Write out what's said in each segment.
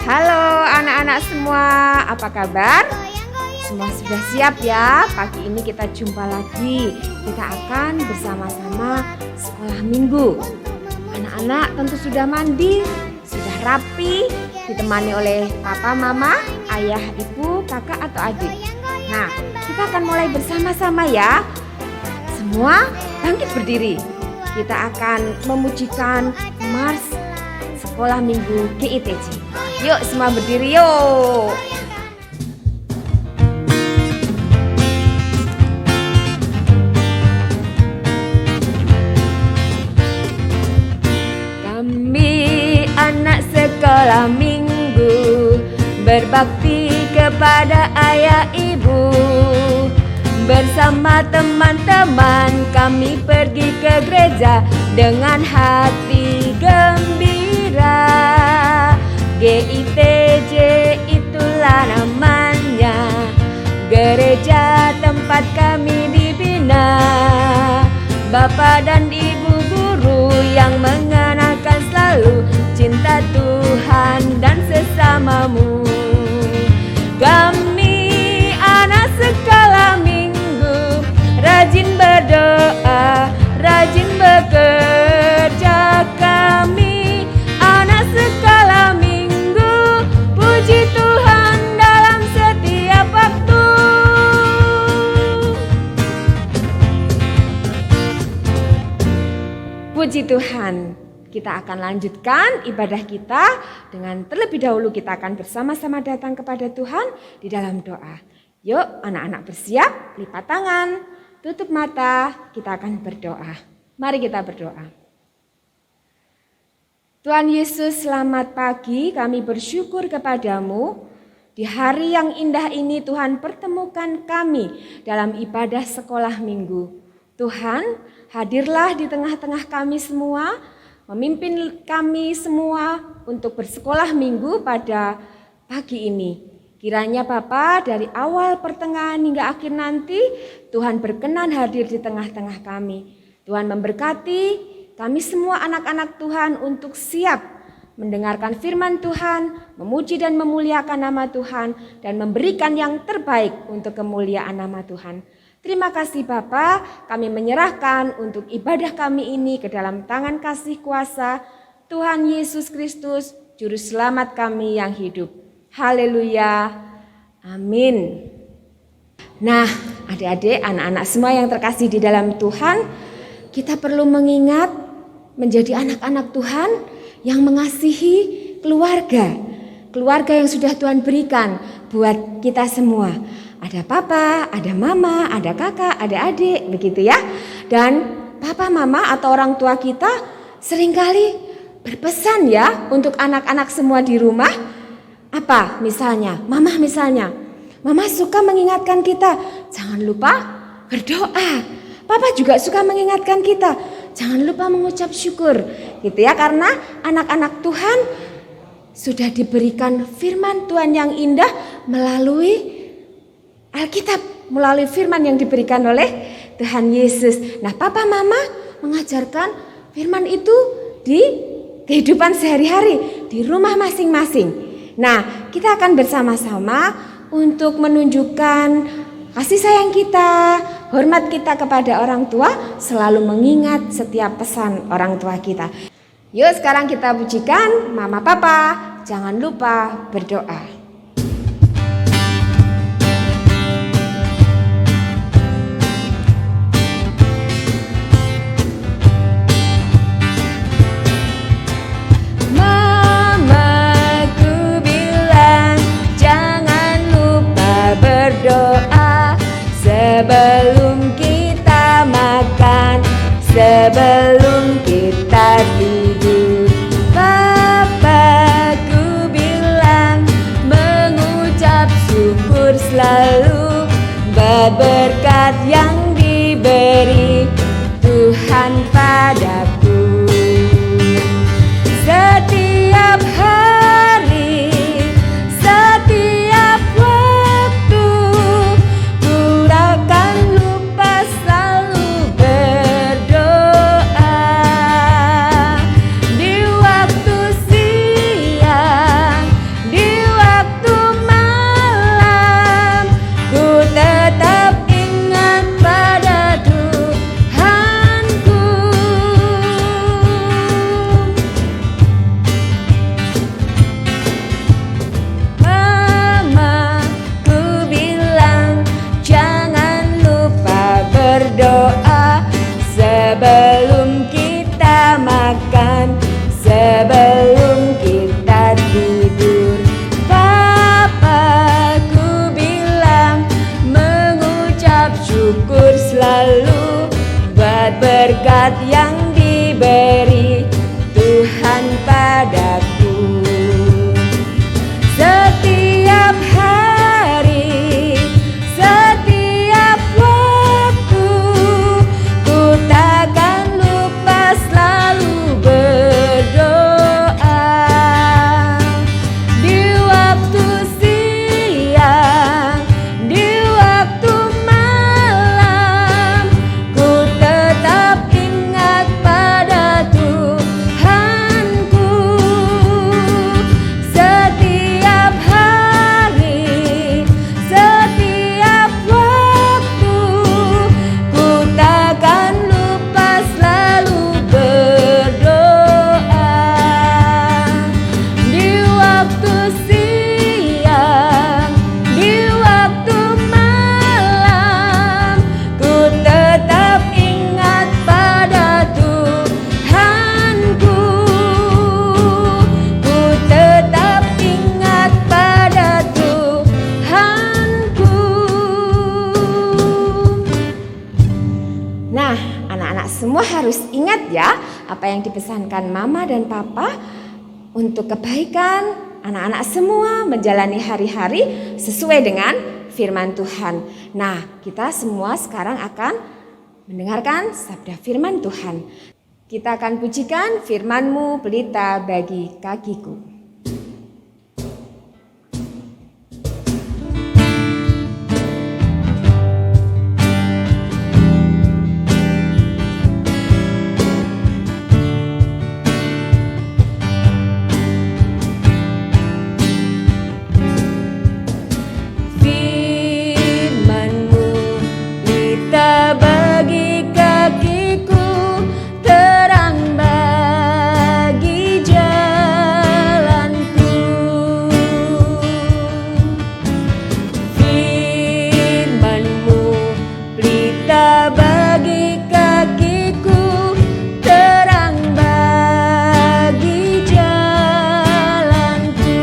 Halo anak-anak semua, apa kabar? Semua sudah siap ya? Pagi ini kita jumpa lagi. Kita akan bersama-sama sekolah minggu. Anak-anak tentu sudah mandi, sudah rapi, ditemani oleh papa, mama, ayah, ibu, kakak atau adik. Nah, kita akan mulai bersama-sama ya. Semua bangkit berdiri. Kita akan memujikan Mars Sekolah Minggu GITJ. Yuk semua berdiri yuk. Kami anak sekolah minggu, berbakti kepada ayah ibu. Bersama teman-teman kami pergi ke gereja dengan hati gembira. GITJ itulah namanya, gereja tempat kami dibina. Bapak dan ibu guru yang mengenalkan selalu cinta Tuhan dan sesamamu. Kami anak sekolah minggu, rajin berdoa, rajin bekerja. Kami anak sekolah minggu, puji Tuhan dalam setiap waktu. Puji Tuhan. Kita akan lanjutkan ibadah kita dengan terlebih dahulu kita akan bersama-sama datang kepada Tuhan di dalam doa. Yuk anak-anak bersiap, lipat tangan, tutup mata, kita akan berdoa. Mari kita berdoa. Tuhan Yesus, selamat pagi, kami bersyukur kepadamu. Di hari yang indah ini Tuhan pertemukan kami dalam ibadah sekolah minggu. Tuhan, hadirlah di tengah-tengah kami semua, memimpin kami semua untuk bersekolah minggu pada pagi ini. Kiranya Bapa dari awal pertengahan hingga akhir nanti Tuhan berkenan hadir di tengah-tengah kami. Tuhan memberkati kami semua anak-anak Tuhan untuk siap mendengarkan firman Tuhan, memuji dan memuliakan nama Tuhan, dan memberikan yang terbaik untuk kemuliaan nama Tuhan. Terima kasih Bapa, kami menyerahkan untuk ibadah kami ini ke dalam tangan kasih kuasa Tuhan Yesus Kristus, Juru Selamat kami yang hidup. Haleluya, amin. Nah, adik-adik, anak-anak semua yang terkasih di dalam Tuhan, kita perlu mengingat menjadi anak-anak Tuhan yang mengasihi keluarga. Keluarga yang sudah Tuhan berikan buat kita semua. Ada papa, ada mama, ada kakak, ada adik, begitu ya. Dan papa, mama atau orang tua kita seringkali berpesan ya untuk anak-anak semua di rumah. Apa misalnya? Mama suka mengingatkan kita, jangan lupa berdoa. Papa juga suka mengingatkan kita, jangan lupa mengucap syukur. Gitu ya, karena anak-anak Tuhan sudah diberikan firman Tuhan yang indah melalui Alkitab, melalui firman yang diberikan oleh Tuhan Yesus. Nah, papa mama mengajarkan firman itu di kehidupan sehari-hari, di rumah masing-masing. Nah, kita akan bersama-sama untuk menunjukkan kasih sayang kita, hormat kita kepada orang tua, selalu mengingat setiap pesan orang tua kita. Yuk sekarang kita pujikan mama papa, jangan lupa berdoa. Berdoa sebelum kita makan, sebelum kita tidur. Papaku bilang mengucap syukur selalu, berkat yang diberi Tuhan padaku. Setiap hari, setiap waktu, ku takkan lupa selalu berdoa. Di waktu siang, di waktu malam, ku tetap ingat pada Tuhanku. Mama, ku bilang jangan lupa berdoa sebelum kita makan, sebelum kita tidur. Papaku bilang mengucap syukur selalu buat berkat yang diberi Tuhan padaku. Setiap hari, setiap waktu, ku takkan lupa selalu berdoa. Di waktu siang, di waktu malam, ku tetap ingat pada Tuhanku. Setiap hari, setiap waktu, ku takkan lupa selalu berdoa. Di waktu siang, di waktu malam, ku tetap ingat pada Tuhanku. Ku tetap ingat pada Tuhanku. Nah, anak-anak semua harus ingat ya apa yang dipesankan Mama dan Papa untuk kebaikan anak-anak semua menjalani hari-hari sesuai dengan firman Tuhan. Nah, kita semua sekarang akan mendengarkan sabda firman Tuhan. Kita akan pujikan firman-Mu pelita bagi kakiku. Firman-Mu pelita bagi kakiku, terang bagi jalanku. Firman-Mu pelita bagi kakiku, terang bagi jalanku.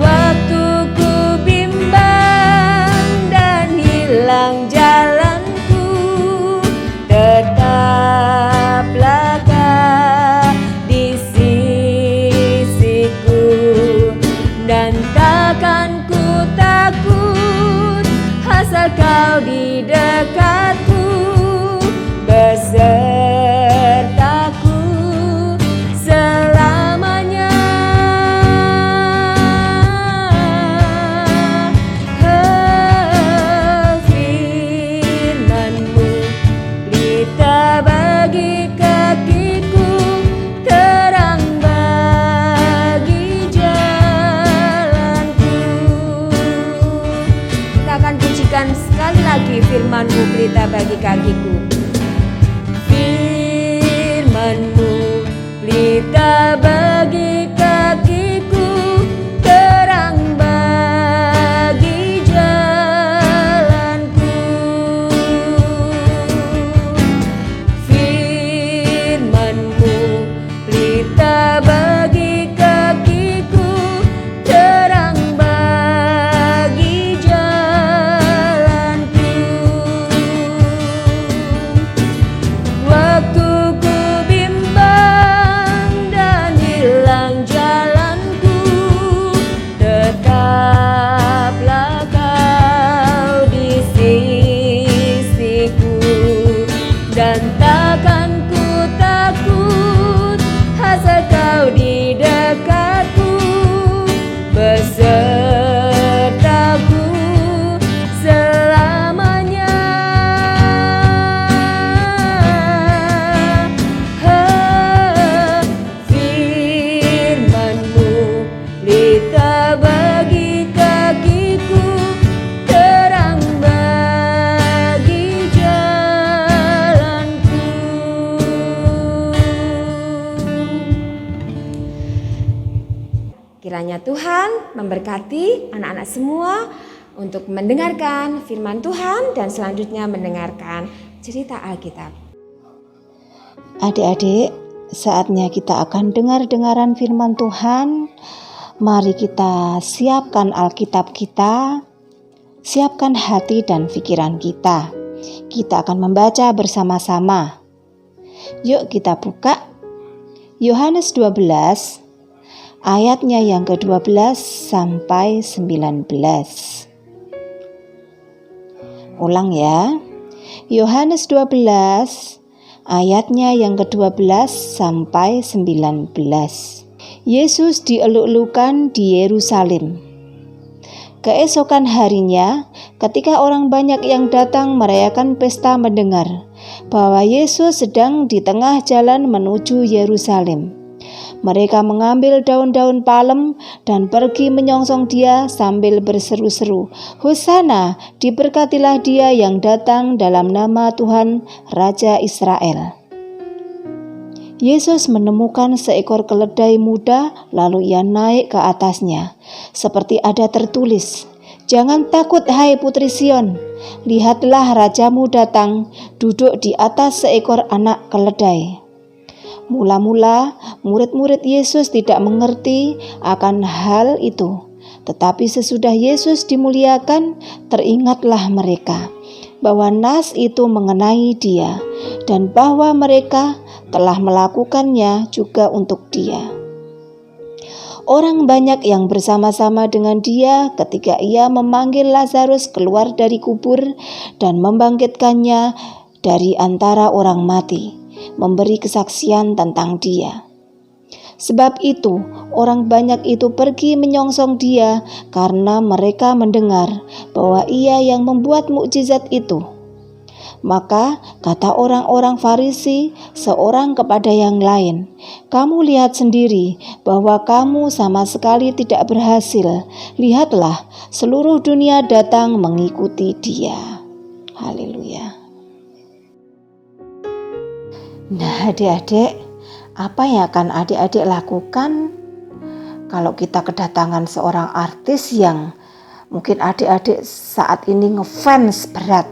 Waktu ku bimbang dan hilang jalanku, tetaplah Kau di sisiku, dan takkan ku takut asal Kau di dekatku, besertaku selamanya. Firman-Mu pelita bagi kakiku, terang bagi jalanku. Kita akan pujikan sekali lagi firman-Mu pelita bagi kakiku. Firman-Mu pelita bagi kakiku, terang bagi jalanku. Firman-Mu pelita bagi kakiku, terang bagi jalanku. Waktu ku bimbang dan Kiranya Tuhan memberkati anak-anak semua untuk mendengarkan firman Tuhan dan selanjutnya mendengarkan cerita Alkitab. Adik-adik, saatnya kita akan dengar-dengaran firman Tuhan. Mari kita siapkan Alkitab kita, siapkan hati dan pikiran kita. Kita akan membaca bersama-sama. Yuk kita buka Yohanes 12 ayatnya yang ke-12 sampai 19. Ulang ya. Yohanes 12 ayatnya yang ke-12 sampai 19. Yesus dieluk-elukan di Yerusalem. Keesokan harinya, ketika orang banyak yang datang merayakan pesta mendengar bahwa Yesus sedang di tengah jalan menuju Yerusalem, mereka mengambil daun-daun palem dan pergi menyongsong dia sambil berseru-seru, "Hosana, diberkatilah dia yang datang dalam nama Tuhan, Raja Israel." Yesus menemukan seekor keledai muda, lalu ia naik ke atasnya. Seperti ada tertulis, "Jangan takut, hai putri Sion. Lihatlah rajamu datang, duduk di atas seekor anak keledai." Mula-mula murid-murid Yesus tidak mengerti akan hal itu. Tetapi sesudah Yesus dimuliakan, teringatlah mereka bahwa nas itu mengenai dia dan bahwa mereka telah melakukannya juga untuk dia. Orang banyak yang bersama-sama dengan dia ketika ia memanggil Lazarus keluar dari kubur dan membangkitkannya dari antara orang mati, memberi kesaksian tentang dia. Sebab itu, orang banyak itu pergi menyongsong dia karena mereka mendengar bahwa ia yang membuat mukjizat itu. Maka kata orang-orang Farisi seorang kepada yang lain, "Kamu lihat sendiri bahwa kamu sama sekali tidak berhasil. Lihatlah, seluruh dunia datang mengikuti dia." Haleluya. Nah, adik-adik, apa yang akan adik-adik lakukan kalau kita kedatangan seorang artis yang mungkin adik-adik saat ini ngefans berat,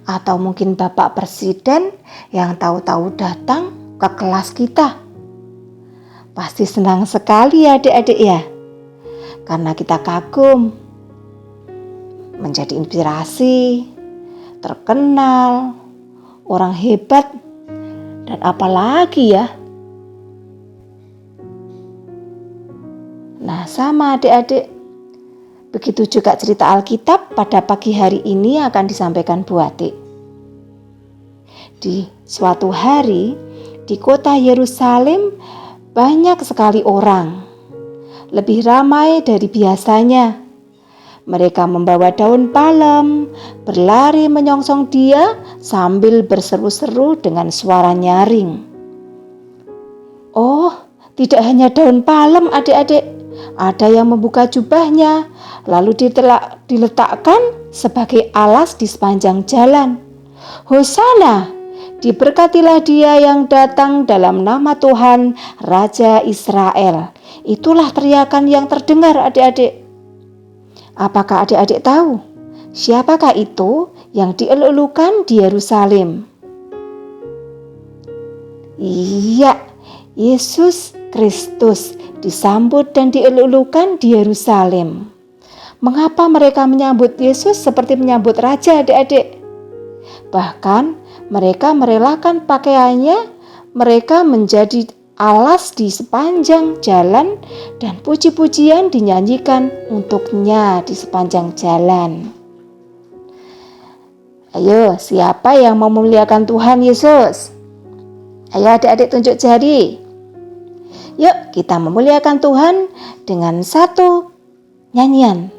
atau mungkin Bapak Presiden yang tahu-tahu datang ke kelas kita? Pasti senang sekali ya adik-adik ya, karena kita kagum, menjadi inspirasi, terkenal, orang hebat, dan apalagi ya. Nah, sama adik-adik, begitu juga cerita Alkitab pada pagi hari ini akan disampaikan Bu Ati. Di suatu hari di kota Yerusalem banyak sekali orang, lebih ramai dari biasanya. Mereka membawa daun palem, berlari menyongsong dia sambil berseru-seru dengan suara nyaring. Oh, tidak hanya daun palem adik-adik, ada yang membuka jubahnya, lalu diletakkan sebagai alas di sepanjang jalan. "Hosana, diberkatilah dia yang datang dalam nama Tuhan, Raja Israel." Itulah teriakan yang terdengar adik-adik. Apakah adik-adik tahu siapakah itu yang dieluk-elukan di Yerusalem? Iya, Yesus Kristus disambut dan dieluk-elukan di Yerusalem. Mengapa mereka menyambut Yesus seperti menyambut raja adik-adik? Bahkan mereka merelakan pakaiannya, mereka menjadi alas di sepanjang jalan dan puji-pujian dinyanyikan untuknya di sepanjang jalan. Ayo, siapa yang mau memuliakan Tuhan Yesus? Ayo adik-adik tunjuk jari. Yuk kita memuliakan Tuhan dengan satu nyanyian.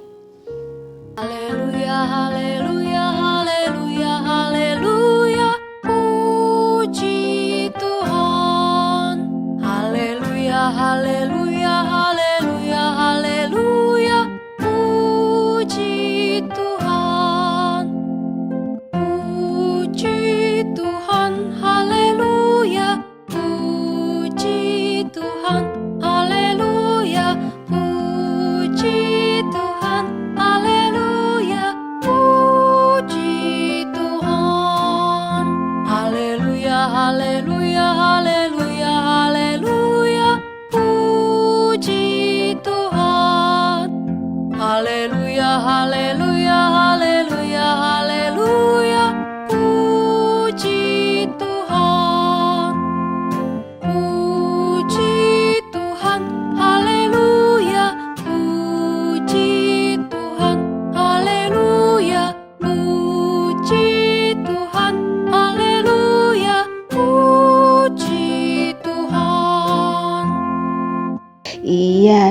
Haleluya, haleluya, haleluya, haleluya, puji Tuhan. Haleluya, haleluya, haleluya, haleluya, puji Tuhan. Puji Tuhan, haleluya, puji Tuhan, haleluya, puji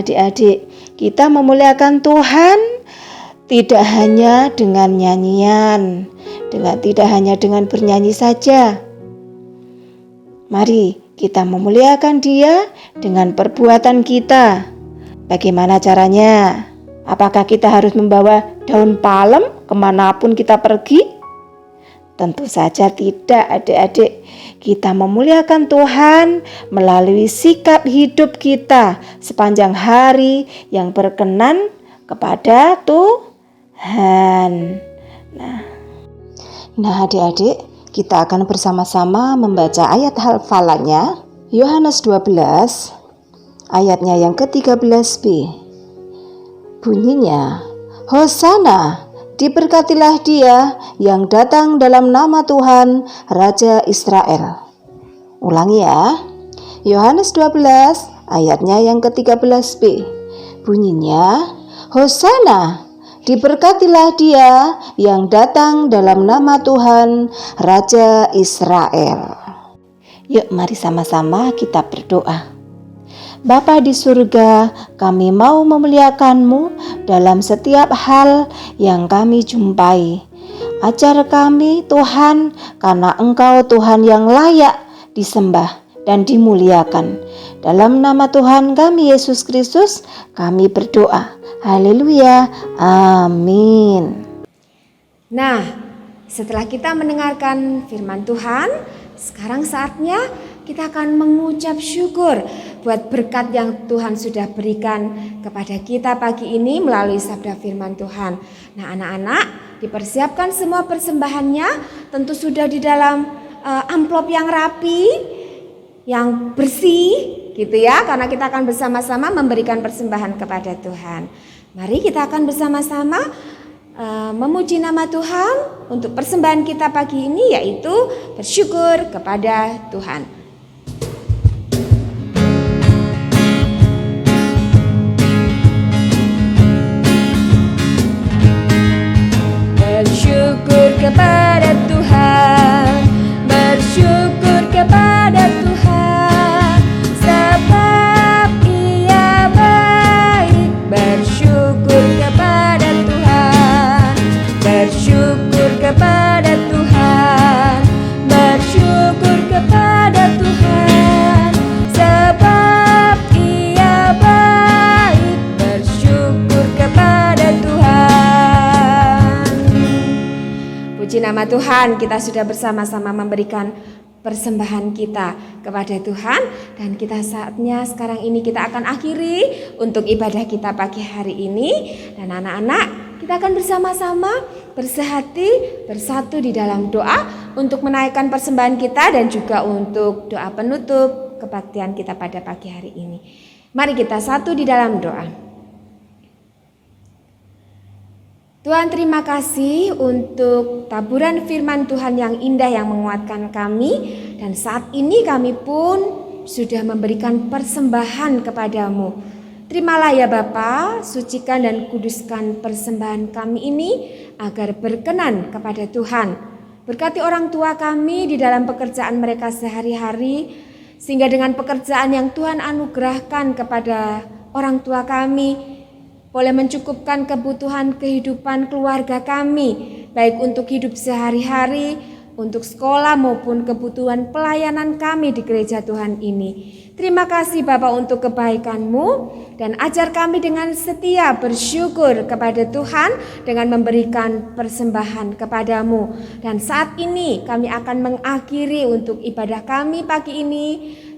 Nah, adik-adik, kita memuliakan Tuhan tidak hanya dengan nyanyian, tidak hanya dengan bernyanyi saja. Mari kita memuliakan Dia dengan perbuatan kita. Bagaimana caranya? Apakah kita harus membawa daun palem kemanapun kita pergi? Tentu saja tidak, adik-adik. Kita memuliakan Tuhan melalui sikap hidup kita sepanjang hari yang berkenan kepada Tuhan. Nah, adik-adik, kita akan bersama-sama membaca ayat hafalannya. Yohanes 12, ayatnya yang ke-13b. Bunyinya, Hosana, diberkatilah Dia yang datang dalam nama Tuhan, Raja Israel. Ulangi ya. Yohanes 12 ayatnya yang ke-13b. Bunyinya, Hosana, diberkatilah Dia yang datang dalam nama Tuhan, Raja Israel. Yuk mari sama-sama kita berdoa. Bapa di surga, kami mau memuliakan-Mu dalam setiap hal yang kami jumpai. Ajar kami Tuhan, karena Engkau Tuhan yang layak disembah dan dimuliakan. Dalam nama Tuhan kami Yesus Kristus, kami berdoa. Haleluya, amin. Nah, setelah kita mendengarkan firman Tuhan, sekarang saatnya kita akan mengucap syukur buat berkat yang Tuhan sudah berikan kepada kita pagi ini melalui sabda firman Tuhan. Nah, anak-anak, dipersiapkan semua persembahannya, tentu sudah di dalam amplop yang rapi, yang bersih gitu ya, karena kita akan bersama-sama memberikan persembahan kepada Tuhan. Mari kita akan bersama-sama memuji nama Tuhan untuk persembahan kita pagi ini, yaitu bersyukur kepada Tuhan. Bersyukur kepada Tuhan, bersyukur kepada Tuhan, sebab Ia baik. Bersyukur kepada Tuhan, bersyukur kepada Tuhan, bersyukur kepada Tuhan, sebab Ia baik. Bersyukur kepada Tuhan. Puji nama Tuhan, kita sudah bersama-sama memberikan persembahan kita kepada Tuhan, dan kita saatnya sekarang ini kita akan akhiri untuk ibadah kita pagi hari ini. Dan anak-anak, kita akan bersama-sama bersehati bersatu di dalam doa untuk menaikkan persembahan kita dan juga untuk doa penutup kebaktian kita pada pagi hari ini. Mari kita satu di dalam doa. Tuhan, terima kasih untuk taburan firman Tuhan yang indah yang menguatkan kami. Dan saat ini kami pun sudah memberikan persembahan kepadamu. Terimalah ya Bapa, sucikan dan kuduskan persembahan kami ini agar berkenan kepada Tuhan. Berkati orang tua kami di dalam pekerjaan mereka sehari-hari, sehingga dengan pekerjaan yang Tuhan anugerahkan kepada orang tua kami, boleh mencukupkan kebutuhan kehidupan keluarga kami, baik untuk hidup sehari-hari, untuk sekolah maupun kebutuhan pelayanan kami di gereja Tuhan ini. Terima kasih Bapa untuk kebaikan-Mu, dan ajar kami dengan setia bersyukur kepada Tuhan dengan memberikan persembahan kepadamu. Dan saat ini kami akan mengakhiri untuk ibadah kami pagi ini.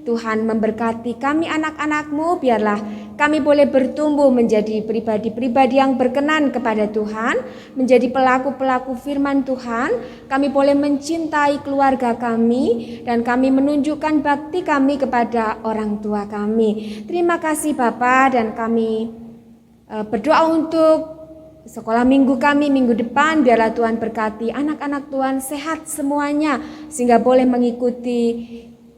Tuhan memberkati kami anak-anak-Mu, biarlah kami boleh bertumbuh menjadi pribadi-pribadi yang berkenan kepada Tuhan, menjadi pelaku-pelaku firman Tuhan. Kami boleh mencintai keluarga kami, dan kami menunjukkan bakti kami kepada orang tua kami. Terima kasih Bapa, dan kami berdoa untuk sekolah minggu kami minggu depan. Biarlah Tuhan berkati anak-anak Tuhan sehat semuanya, sehingga boleh mengikuti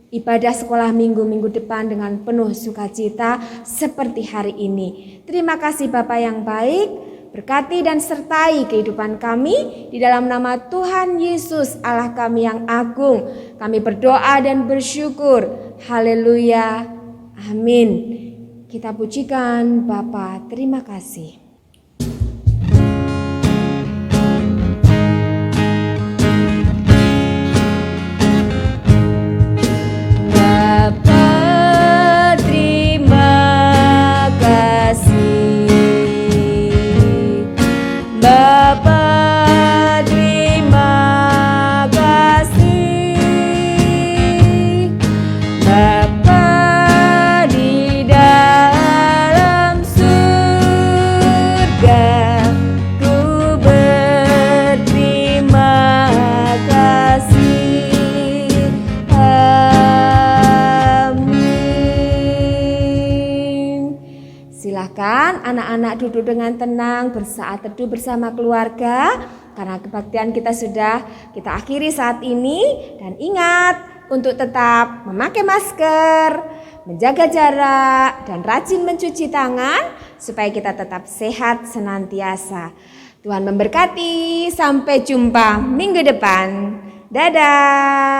ibadah sekolah minggu depan dengan penuh sukacita seperti hari ini. Terima kasih Bapa yang baik, berkati dan sertai kehidupan kami di dalam nama Tuhan Yesus Allah kami yang agung. Kami berdoa dan bersyukur. Haleluya. Amin. kita pujikan Bapa. Terima kasih. Bapa, terima kasih. Bapa, terima kasih. Bapa di dalam surga, ku berterima kasih. Amin. Silakan anak-anak duduk dengan tenang bersaat teduh bersama keluarga. Karena kebaktian kita sudah kita akhiri saat ini. Dan ingat untuk tetap memakai masker, menjaga jarak, dan rajin mencuci tangan supaya kita tetap sehat senantiasa. Tuhan memberkati, sampai jumpa minggu depan. Dadah.